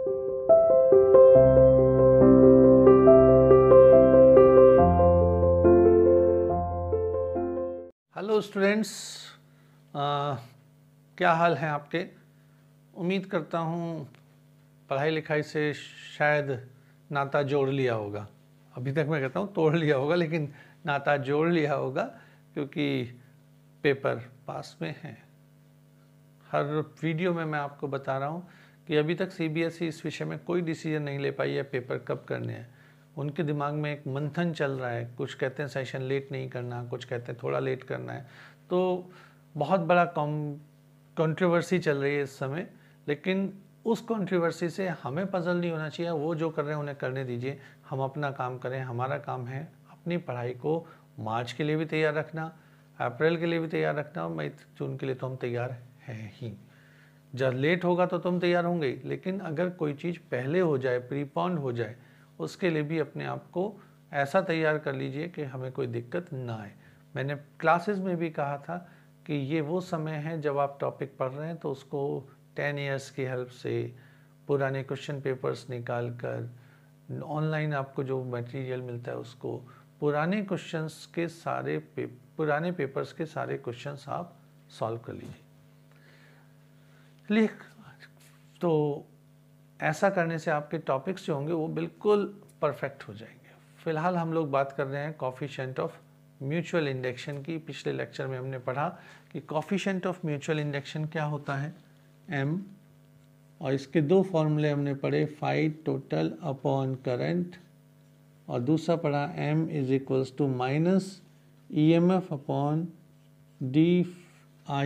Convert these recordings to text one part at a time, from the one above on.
Hello students, क्या हाल है आपके। उम्मीद करता हूँ पढ़ाई लिखाई से शायद नाता जोड़ लिया होगा। अभी तक मैं कहता हूँ तोड़ लिया होगा, लेकिन नाता जोड़ लिया होगा, क्योंकि पेपर पास में है। हर वीडियो में मैं आपको बता रहा हूँ कि अभी तक सीबीएसई इस विषय में कोई डिसीजन नहीं ले पाई है पेपर कब करने हैं। उनके दिमाग में एक मंथन चल रहा है। कुछ कहते हैं सेशन लेट नहीं करना, कुछ कहते हैं थोड़ा लेट करना है। तो बहुत बड़ा कंट्रोवर्सी चल रही है इस समय, लेकिन उस कंट्रोवर्सी से हमें पजल नहीं होना चाहिए। वो जो कर रहे हैं उन्हें करने दीजिए, हम अपना काम करें। हमारा काम है अपनी पढ़ाई को मार्च के लिए भी तैयार रखना, अप्रैल के लिए भी तैयार रखना, मई जून के लिए तो हम तैयार हैं ही। जब लेट होगा तो तुम तैयार होंगे, लेकिन अगर कोई चीज़ पहले हो जाए, प्रीपॉन्ड हो जाए, उसके लिए भी अपने आप को ऐसा तैयार कर लीजिए कि हमें कोई दिक्कत ना आए। मैंने क्लासेस में भी कहा था कि ये वो समय है जब आप टॉपिक पढ़ रहे हैं तो उसको 10 इयर्स की हेल्प से पुराने क्वेश्चन पेपर्स निकाल कर, ऑनलाइन आपको जो मटेरियल मिलता है उसको, पुराने क्वेश्चंस के सारे पुराने पेपर्स के सारे क्वेश्चंस आप सॉल्व कर लीजिए। तो ऐसा करने से आपके टॉपिक्स जो होंगे वो बिल्कुल परफेक्ट हो जाएंगे। फिलहाल हम लोग बात कर रहे हैं कोफिशिएंट ऑफ म्यूचुअल इंडेक्शन की। पिछले लेक्चर में हमने पढ़ा कि कोफिशिएंट ऑफ म्यूचुअल इंडेक्शन क्या होता है, m, और इसके दो फॉर्मूले हमने पढ़े, फाई टोटल अपॉन करंट, और दूसरा पढ़ा m is equals to minus EMF upon dI/dt,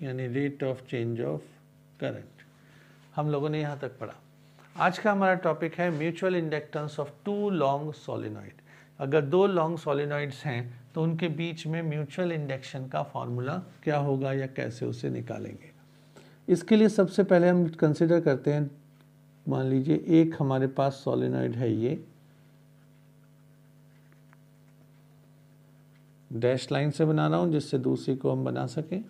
यानी rate of change of current. हम लोगों ने यहाँ तक पढ़ा। आज का हमारा टॉपिक है mutual inductance of two long solenoid. अगर दो लॉन्ग सोलेनॉइड्स हैं तो उनके बीच में म्यूचुअल इंडक्शन का फॉर्मूला क्या होगा या कैसे उसे निकालेंगे। इसके लिए सबसे पहले हम कंसिडर करते हैं, मान लीजिए एक हमारे पास सोलेनॉइड है, ये डैश लाइन से बना रहा हूँ जिससे दूसरी को हम बना सकें।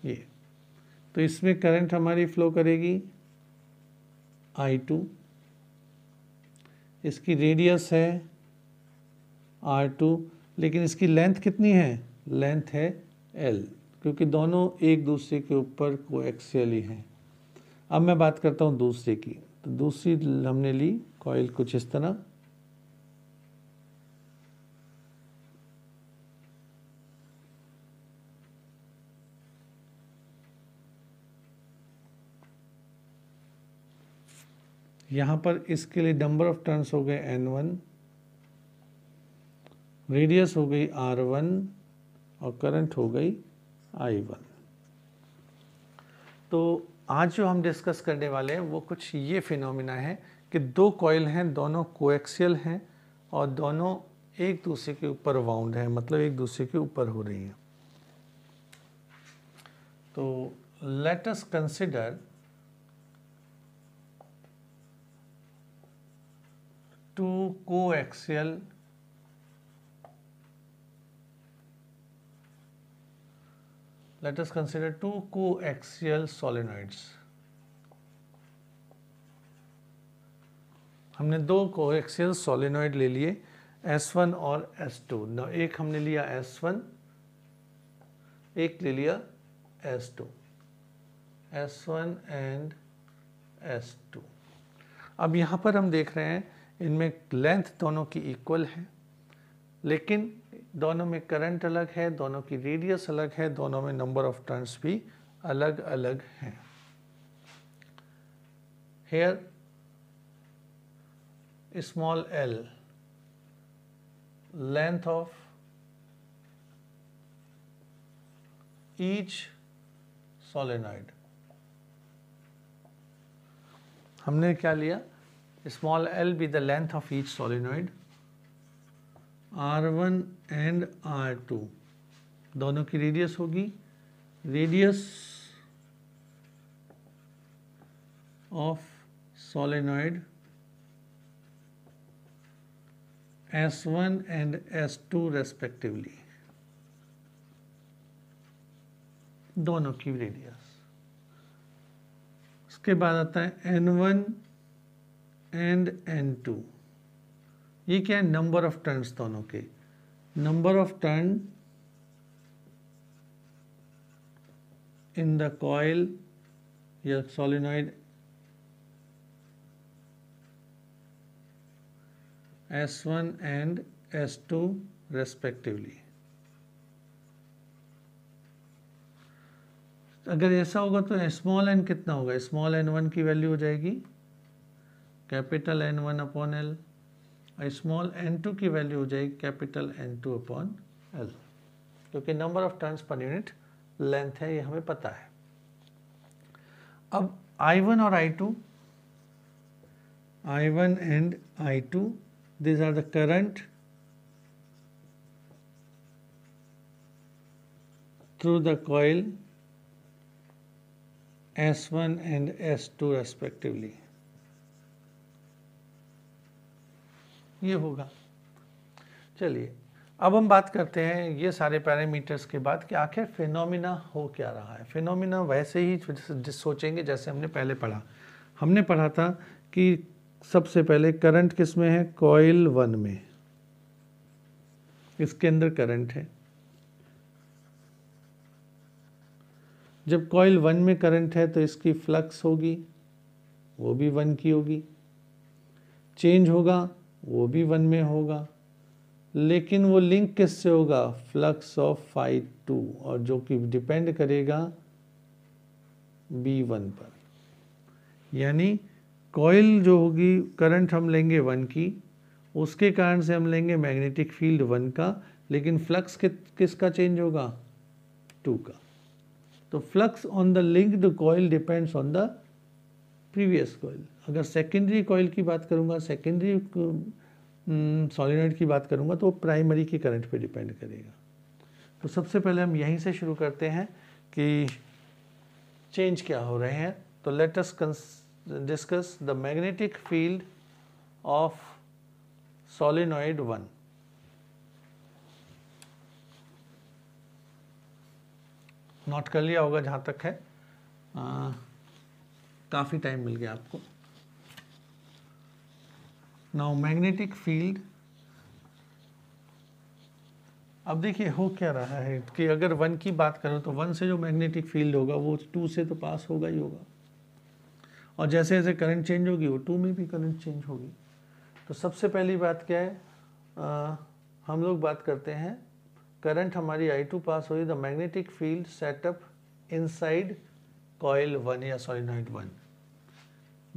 ये तो इसमें करंट हमारी फ्लो करेगी I2, इसकी रेडियस है R2, लेकिन इसकी लेंथ कितनी है, लेंथ है L, क्योंकि दोनों एक दूसरे के ऊपर कोएक्सियल ही हैं। अब मैं बात करता हूँ दूसरे की। तो दूसरी हमने ली कॉइल कुछ इस तरह, यहाँ पर इसके लिए नंबर ऑफ टर्न्स हो गए N1, रेडियस हो गई R1 और करंट हो गई I1। तो आज जो हम डिस्कस करने वाले हैं वो कुछ ये फिनोमिना है कि दो कॉइल हैं, दोनों कोएक्सियल हैं और दोनों एक दूसरे के ऊपर वाउंड हैं, मतलब एक दूसरे के ऊपर हो रही हैं। तो let us consider two coaxial solenoids। हमने दो कोएक्सियल सोलेनॉइड ले लिए, S1 और S2। न एक हमने लिया S1, एक ले लिया S2, S1 एंड S2। अब यहाँ पर हम देख रहे हैं इनमें लेंथ दोनों की इक्वल है, लेकिन दोनों में करंट अलग है, दोनों की रेडियस अलग है, दोनों में नंबर ऑफ टर्न्स भी अलग अलग हैं। Here small l, length of each solenoid। हमने क्या लिया, small l be the length of each solenoid, R1 and R2 दोनों की रेडियस होगी, radius of solenoid S1 and S2 respectively, दोनों की रेडियस। उसके बाद आता है N1 एंड N2, ये क्या है, नंबर ऑफ टर्न्स दोनों के, number of turn in the coil या solenoid S1 and S2 respectively. अगर ऐसा होगा तो स्मॉल एन कितना होगा, स्मॉल n1 की वैल्यू हो जाएगी कैपिटल N1 अपॉन एल, और स्मॉल n2 की वैल्यू हो जाएगी कैपिटल N2 अपॉन एल, क्योंकि number of turns per unit length है, ये हमें पता है। अब I1 और I2, I1 and I2, these are the current through the coil S1 and S2 respectively, ये होगा। चलिए अब हम बात करते हैं ये सारे पैरामीटर्स के बाद कि आखिर फिनोमिना हो क्या रहा है। फिनोमिना वैसे ही सोचेंगे जैसे हमने पहले पढ़ा। हमने पढ़ा था कि सबसे पहले करंट किस में है, कॉइल 1 में, इसके अंदर करंट है। जब कॉइल 1 में करंट है तो इसकी फ्लक्स होगी, वो भी 1 की होगी, चेंज होगा वो भी 1 में होगा, लेकिन वो लिंक किससे होगा, फ्लक्स ऑफ फाई 2, और जो कि डिपेंड करेगा B1 पर। यानी कॉइल जो होगी, करंट हम लेंगे 1 की, उसके कारण से हम लेंगे मैग्नेटिक फील्ड 1 का, लेकिन फ्लक्स किसका चेंज होगा, 2 का। तो flux on the linked coil depends on the previous coil. अगर सेकेंडरी कॉइल की बात करूंगा, सेकेंडरी सॉलिनॉइड की बात करूंगा, तो प्राइमरी के करंट पे डिपेंड करेगा। तो सबसे पहले हम यहीं से शुरू करते हैं कि चेंज क्या हो रहे हैं। तो let us discuss the magnetic field of solenoid 1। Note कर लिया होगा जहाँ तक है, काफ़ी टाइम मिल गया आपको। नाउ मैग्नेटिक फील्ड, अब देखिए हो क्या रहा है कि अगर 1 की बात करूँ तो 1 से जो मैग्नेटिक फील्ड होगा वो 2 से तो पास होगा ही होगा, और जैसे जैसे करंट चेंज होगी वो 2 में भी करंट चेंज होगी। तो सबसे पहली बात क्या है, हम लोग बात करते हैं करंट हमारी I2 पास हुई, the magnetic field setup inside coil 1 या solenoid 1।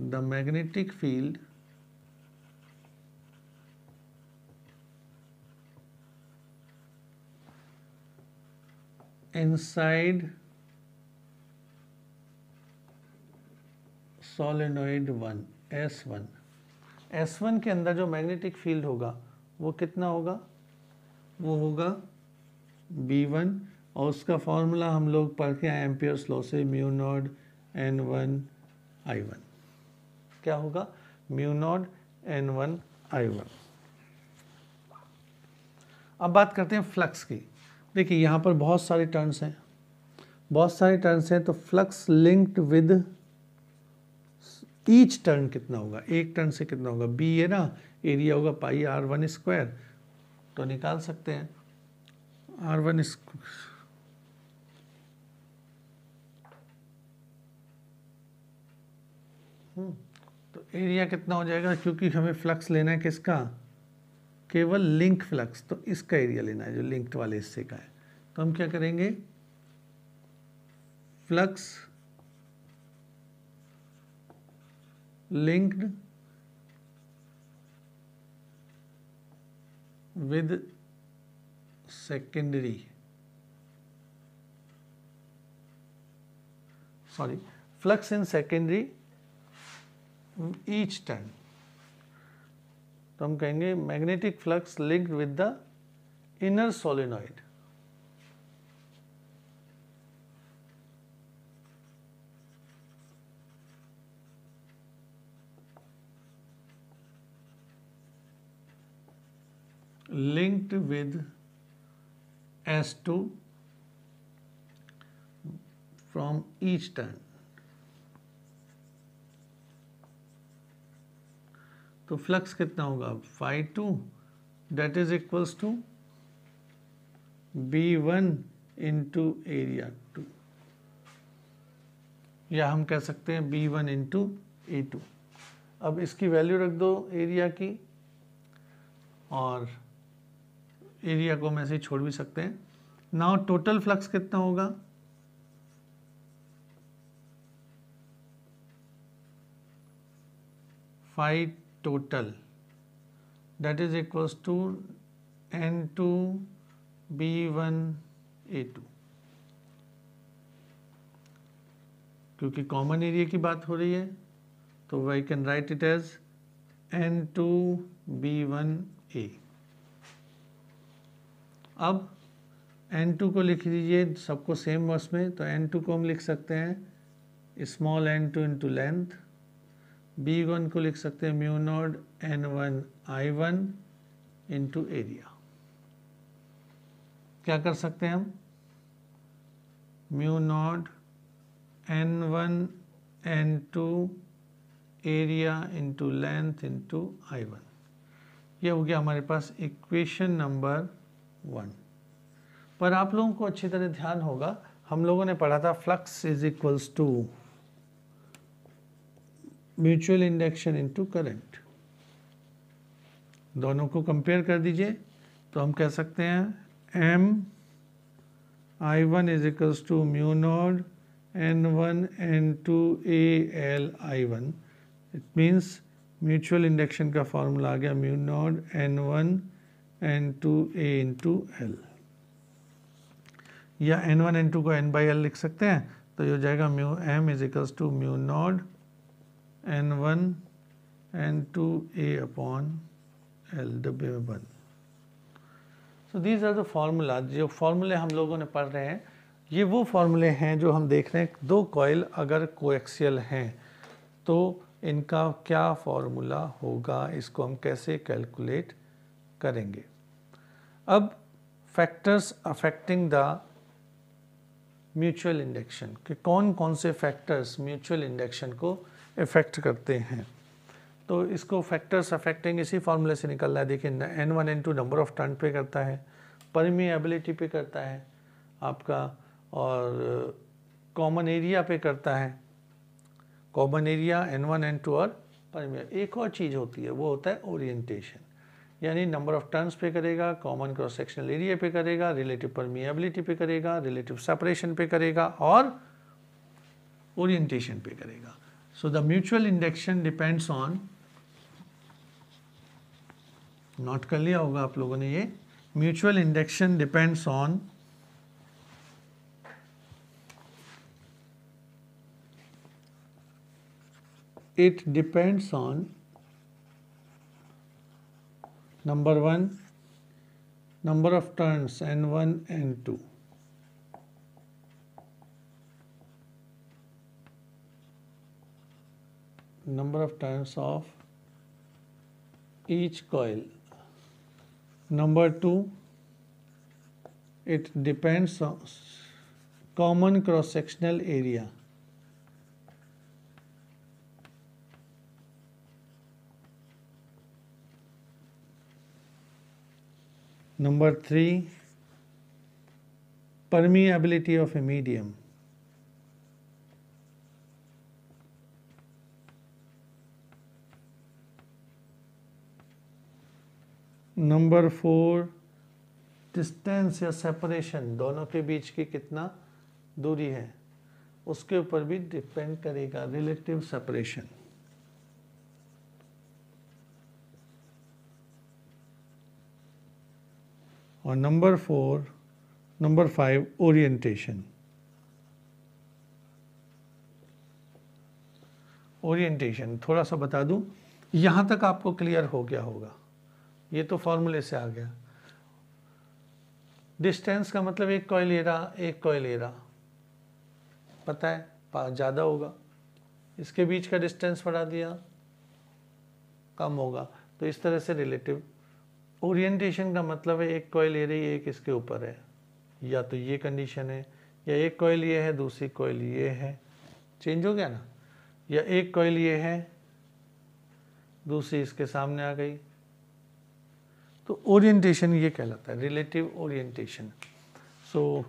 The magnetic field inside solenoid 1 S1, S1 के अंदर जो मैग्नेटिक फील्ड होगा वो कितना होगा, वो होगा B1, और उसका फॉर्मूला हम लोग पढ़ के आए एम्पियर्स लॉ से, म्यू नॉट N1 I1। क्या होगा, म्यू नॉट N1 I1। अब बात करते हैं फ्लक्स की। देखिए यहाँ पर बहुत सारे टर्न्स हैं, बहुत सारे टर्न्स हैं, तो flux linked with each turn कितना होगा, एक टर्न से कितना होगा, बी है ना, एरिया होगा पाई R1 स्क्वायर, तो निकाल सकते हैं R1 स्क्वायर। तो एरिया कितना हो जाएगा, क्योंकि हमें फ्लक्स लेना है किसका, केवल लिंक फ्लक्स, तो इसका एरिया लेना है जो लिंक्ड वाले हिस्से का है। तो हम क्या करेंगे, flux linked with secondary, sorry flux in secondary each turn. तो हम कहेंगे magnetic flux linked with the inner solenoid. linked with S2 from each turn। तो फ्लक्स कितना होगा phi2 that is equals to B1 into area 2, या हम कह सकते हैं B1 into A2। अब इसकी वैल्यू रख दो एरिया की, और एरिया को हम ऐसे ही छोड़ भी सकते हैं। नाउ टोटल फ्लक्स कितना होगा, phi total that is equals to N2 B1 A2, क्योंकि कॉमन एरिया की बात हो रही है तो I can write it as N2 B1 A। अब N2 को लिख लीजिए सबको सेम वर्स में, तो N2 को हम लिख सकते हैं small n2 into length, B1 को लिख सकते हैं mu not N1 I1 into area. क्या कर सकते हैं हम, mu not N1 N2 area into length into I1। ये हो गया हमारे पास इक्वेशन नंबर 1। पर आप लोगों को अच्छी तरह ध्यान होगा, हम लोगों ने पढ़ा था flux is equals to mutual induction into current. दोनों को कंपेयर कर दीजिए तो हम कह सकते हैं M I1 is equals to mu not N1 N2 A L I1। It means mutual induction का फॉर्मूला आ गया mu not N1 N2 A into L, या N1 N2 को N बाई L लिख सकते हैं, तो ये हो जाएगा mu M is equals to mu not N1 N2 A upon L डब्बे में बंद। So these are the formula. जो फार्मूले हम लोगों ने पढ़ रहे हैं ये वो फार्मूले हैं जो हम देख रहे हैं। दो कॉइल अगर कोएक्सियल हैं तो इनका क्या फार्मूला होगा, इसको हम कैसे कैलकुलेट करेंगे। अब factors affecting the mutual induction कि कौन कौन से फैक्टर्स म्यूचुअल इंडक्शन को इफेक्ट करते हैं, तो इसको फैक्टर्स अफेक्टिंग इसी फार्मूले से निकल रहा है। देखिए N1 N2 number of turn पे करता है, परमिएबिलिटी पे करता है आपका, और कॉमन एरिया पे करता है। कॉमन एरिया N1 N2 और परमिएबिलिटी। एक और चीज़ होती है वो होता है ओरिएंटेशन, यानी नंबर ऑफ टर्न्स पे करेगा, कॉमन क्रॉस सेक्शनल एरिया पे करेगा, रिलेटिव परमिएबिलिटी पे करेगा, रिलेटिव सेपरेशन पे करेगा और ओरिएंटेशन पे करेगा। So the mutual induction depends on, note कर लिया होगा आप लोगों ने ये, mutual induction depends on it depends on number 1 number of turns N1 N2, number of turns of each coil. Number 2, it depends on common cross sectional area. Number 3, permeability of a medium. Number 4, distance या separation, दोनों के बीच की कितना दूरी है उसके ऊपर भी डिपेंड करेगा, रिलेटिव सेपरेशन। और नंबर 5 ओरिएंटेशन। ओरिएंटेशन थोड़ा सा बता दूं, यहाँ तक आपको क्लियर हो गया होगा, ये तो फॉर्मूले से आ गया। डिस्टेंस का मतलब एक कॉइल ले रहा, एक कॉइल ले रहा, पता है ज़्यादा होगा, इसके बीच का डिस्टेंस बढ़ा दिया कम होगा, तो इस तरह से रिलेटिव ओरिएंटेशन का मतलब है एक कॉइल ये रही है, एक इसके ऊपर है, या तो ये कंडीशन है, या एक कॉइल ये है, दूसरी कॉइल ये है, चेंज हो गया ना, या एक कॉइल ये है, दूसरी इसके सामने आ गई। तो ओरिएंटेशन ये कहलाता है, रिलेटिव ओरिएंटेशन। सो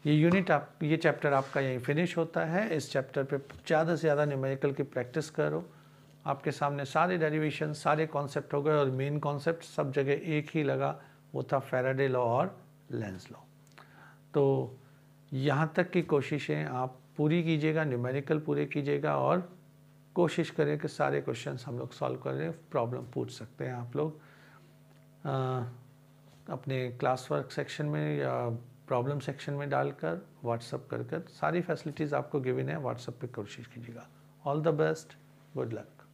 ये चैप्टर आपका यहीं फिनिश होता है। इस चैप्टर पे ज़्यादा से ज़्यादा न्यूमेरिकल की प्रैक्टिस करो। आपके सामने सारे डेरिवेशन, सारे कॉन्सेप्ट हो गए, और मेन कॉन्सेप्ट सब जगह एक ही लगा, वो था फैराडे लॉ और लेंज लॉ। तो यहाँ तक की कोशिशें आप पूरी कीजिएगा, न्यूमेरिकल पूरे कीजिएगा, और कोशिश करें कि सारे क्वेश्चंस हम लोग सॉल्व करें। प्रॉब्लम पूछ सकते हैं आप लोग अपने क्लास वर्क सेक्शन में या प्रॉब्लम सेक्शन में डालकर, व्हाट्सअप कर सारी फैसिलिटीज़ आपको गिवन है, व्हाट्सअप पे कोशिश कीजिएगा। All the best, good luck.